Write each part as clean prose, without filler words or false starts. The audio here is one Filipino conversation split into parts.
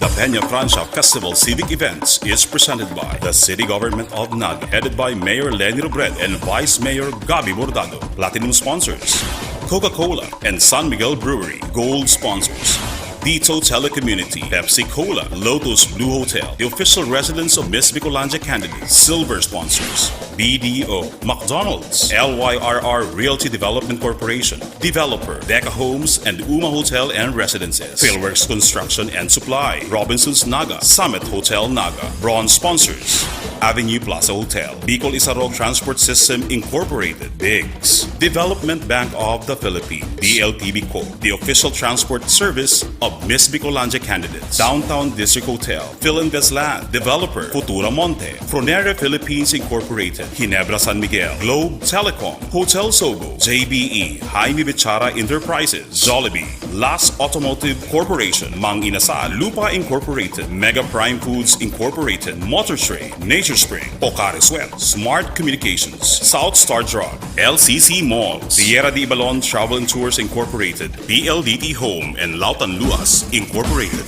The Peñafrancia Festival Civic Events is presented by the City Government of Naga, headed by Mayor Lenny Robredo and Vice Mayor Gabi Bordado. Platinum sponsors, Coca-Cola and San Miguel Brewery. Gold sponsors, Dito Telecommunity, Pepsi Cola, Lotus Blue Hotel, the official residence of Miss Bicolandia candidate. Silver sponsors, BDO, McDonald's, LYRR Realty Development Corporation, Developer, Deca Homes and Uma Hotel and Residences, Philworks Construction and Supply, Robinson's Naga, Summit Hotel Naga. Bronze sponsors, Avenue Plaza Hotel, Bicol Isarog Transport System Incorporated, Biggs, Development Bank of the Philippines, DLTV Co., the official transport service of Miss Bicolandia candidates, Downtown District Hotel, Philinvest Land, Developer, Futura Monte, Fronera Philippines Incorporated, Ginebra San Miguel, Globe Telecom, Hotel Sogo, JBE, Jaime Bichara Enterprises, Jollibee, Las Automotive Corporation, Mang Inasal, Lupa Incorporated, Mega Prime Foods Incorporated, Motor Trade, Nature Spring, Pocari Sweat, Smart Communications, South Star Drug, LCC Malls, Sierra de Ibalon Travel and Tours Incorporated, PLDT Home, and Lautan Luas Incorporated.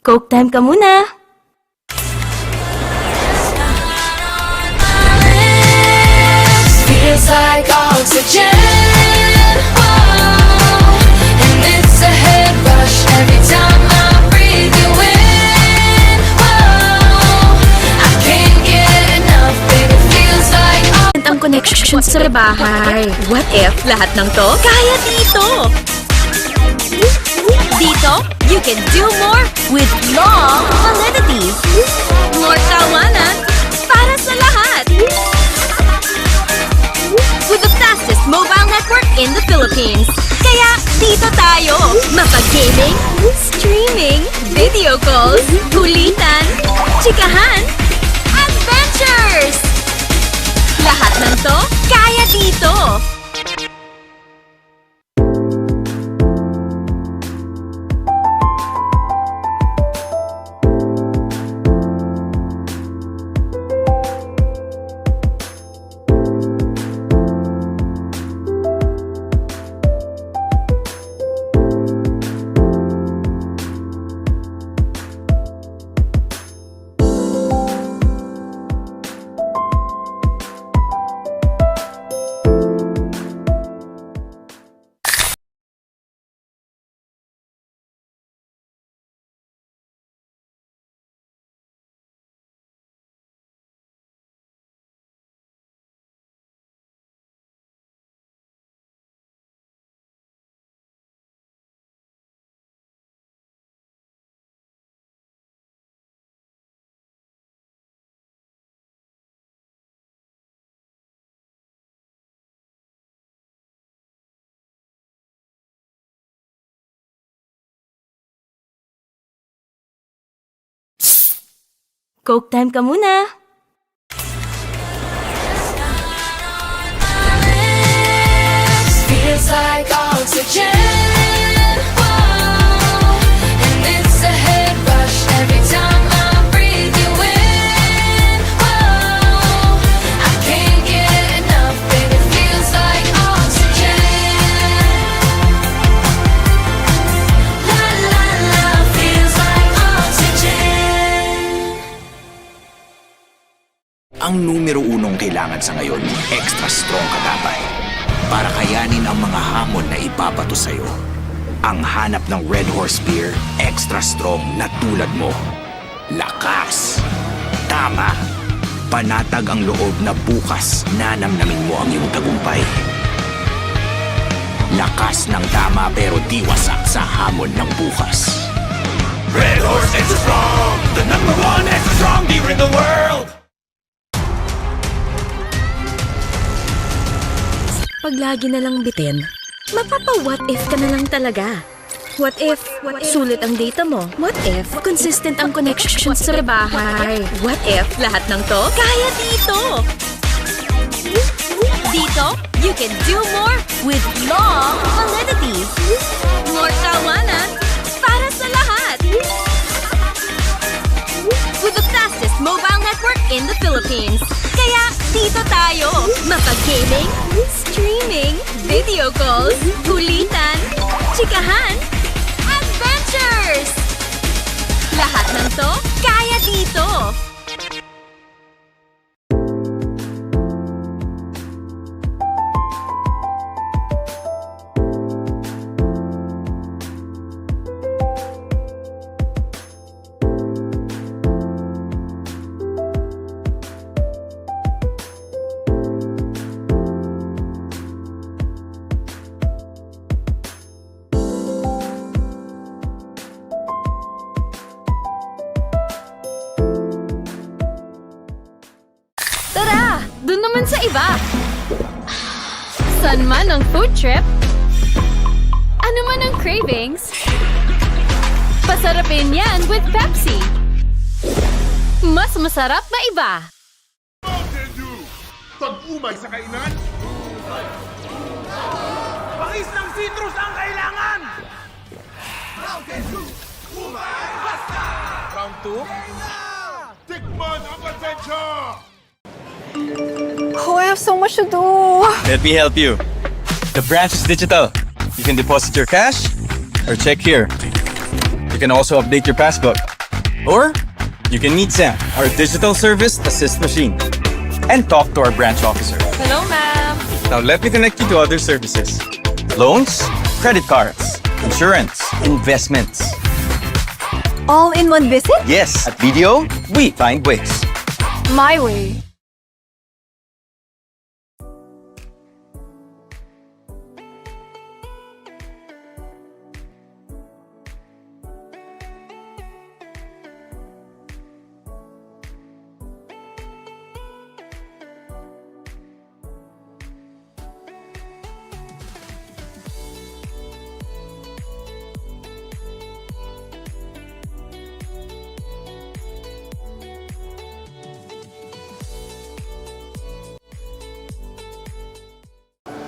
Coke time ka muna! Feels like oxygen, whoa. And it's a head rush every time I breathe you in, whoa. I can't get enough, baby, feels like Ang connection sa bahay. What if lahat ng to kaya dito? Dito, you can do more with long validity. More tawanan para sa lahat. With the fastest mobile network in the Philippines. Kaya dito tayo. Mapag-gaming, streaming, video calls, kulitan, chikahan, adventures! Lahat ng to, kaya dito! Coke time ka muna. Feels like oxygen. Whoa. And it's a head rush every time I breathe you in. Whoa. I can't get enough, baby. Feels like oxygen. La la la, feels like oxygen. Ang numero unong kailangan sa ngayon, extra strong ka dapat. Para kayanin ang mga hamon na ipapato sa'yo. Ang hanap ng Red Horse Beer, extra strong na tulad mo. Lakas. Tama. Panatag ang loob na bukas nanamnamin mo ang iyong tagumpay. Lakas ng tama pero di wasak sa hamon ng bukas. Red Horse Extra Strong, the number one extra strong beer in the world. Pag lagi na lang bitin, mapapa-what if ka na lang talaga. What if sulit ang data mo? What if consistent ang connections sa bahay? What if lahat ng to kaya dito? Dito, you can do more with long validity. More tawanan para sa lahat. With the fastest mobile network in the Philippines. Kaya dito tayo, mapag-gaming, streaming, video calls, kulitan, chikahan, adventures! Lahat ng to, kaya dito! Tara! Doon naman sa iba! San man ang food trip? Ano man ang cravings? Pasarapin yan with Pepsi! Mas masarap na iba! Mountain Dew! Pag-umay sa kainan! Pangis ng citrus ang kailangan! Mountain Dew! Umay! Basta! Round 2? Tikman ang adventure! Oh, I have so much to do. Let me help you. The branch is digital. You can deposit your cash or check here. You can also update your passbook. Or you can meet Sam, our digital service assist machine, and talk to our branch officer. Hello, ma'am. Now let me connect you to other services. Loans, credit cards, insurance, investments. All in one visit? Yes, at BDO, we find ways. My way.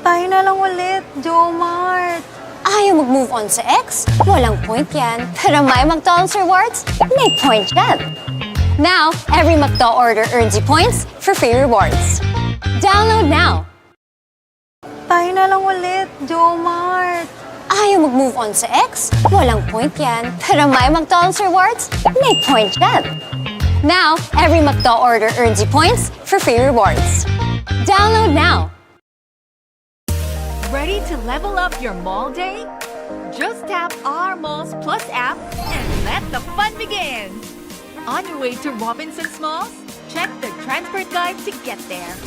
Tayo na lang ulit, Jomart. Ayaw mag-move on sa ex? Walang point yan. Pero may McDonald's rewards? May point yan. Now, every McDo order earns you points for free rewards. Download now. Tayo na lang ulit, Jomart. Ayaw mag-move on sa ex? Walang point yan. Pero may McDonald's rewards? May point yan. Now, every McDo order earns you points for free rewards. Download now. Ready to level up your mall day? Just tap our Malls Plus app and let the fun begin. On your way to Robinson's Malls? Check the transport guide to get there.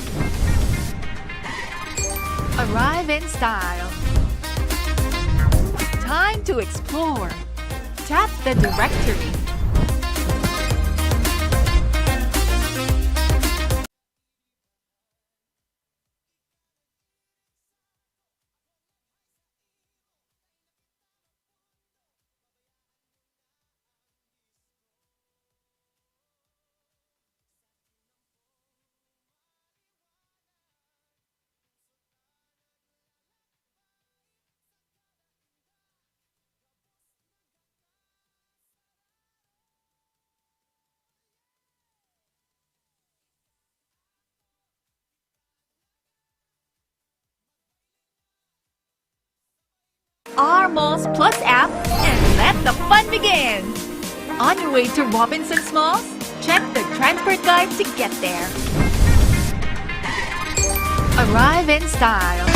Arrive in style. Time to explore. Tap the directory. our Malls Plus app and let the fun begin. On your way to Robinson's Malls? Check the transport guide to get there. Arrive in style.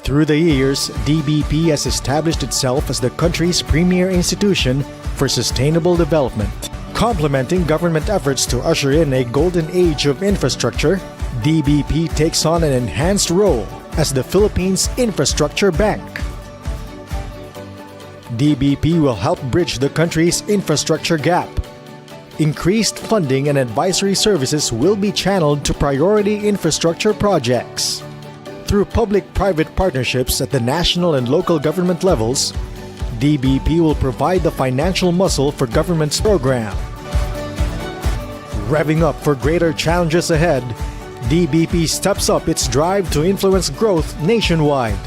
Through the years, DBP has established itself as the country's premier institution for sustainable development. Complementing government efforts to usher in a golden age of infrastructure, DBP takes on an enhanced role as the Philippines' infrastructure bank. DBP will help bridge the country's infrastructure gap. Increased funding and advisory services will be channeled to priority infrastructure projects. Through public-private partnerships at the national and local government levels, DBP will provide the financial muscle for government's program. Revving up for greater challenges ahead, DBP steps up its drive to influence growth nationwide.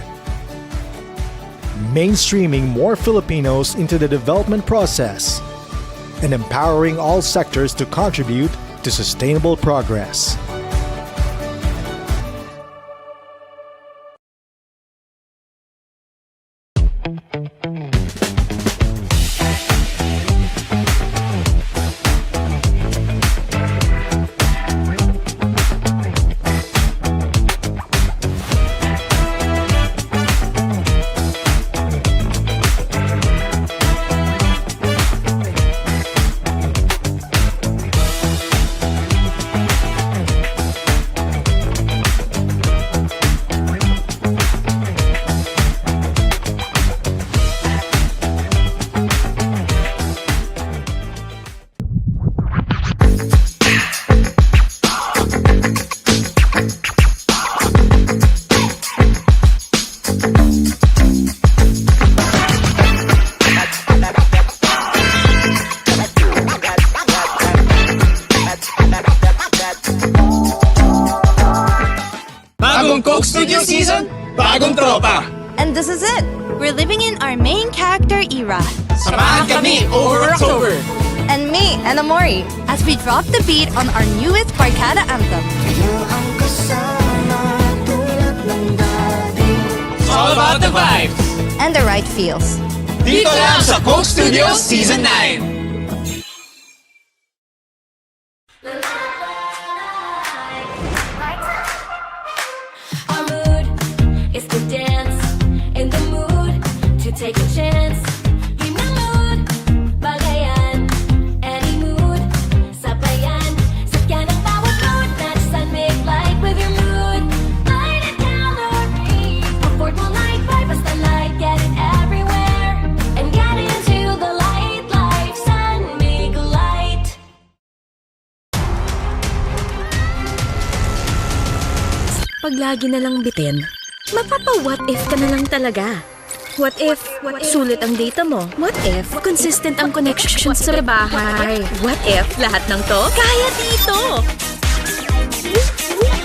Mainstreaming more Filipinos into the development process and empowering all sectors to contribute to sustainable progress. Studio season, bagong tropa. And this is it. We're living in our main character era. Samahan kami over October. And me, and Amori, as we drop the beat on our newest Barkada anthem. It's all about the vibes. And the right feels. Dito lang sa Coke Studios Season 9. Take a chance, be my mood, bagayan, any mood, sabayan, sakyan ang bawat mood, not sun make light with your mood, light it down or read, afford mo light vibe, basta light, get it everywhere, and get into the light life, sun make light. Pag lagi na lang bitin, mapapa-what if ka na lang talaga. What if sulit ang data mo? What if consistent ang connections sa bahay? What if lahat ng to kaya dito?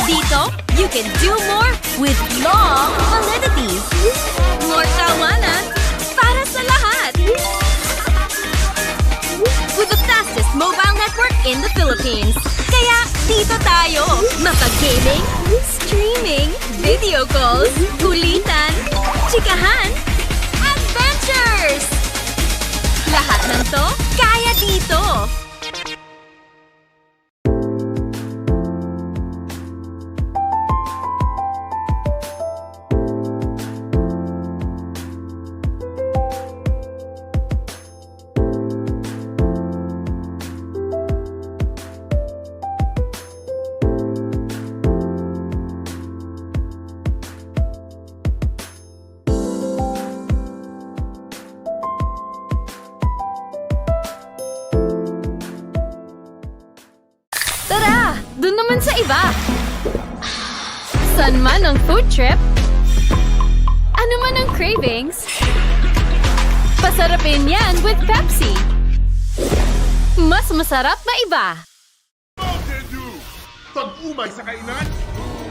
Dito, you can do more with long validity. More tawanan para sa lahat. With the fastest mobile network in the Philippines. Kaya dito tayo. Mapag-gaming, streaming, video calls, kulitan, chikahan, adventures! Lahat ng to, kaya dito! Doon naman sa iba. San man ang food trip, ano man ang cravings, pasarapin yan with Pepsi. Mas masarap na iba. Mountain Dew! Pag-umay sa kainan,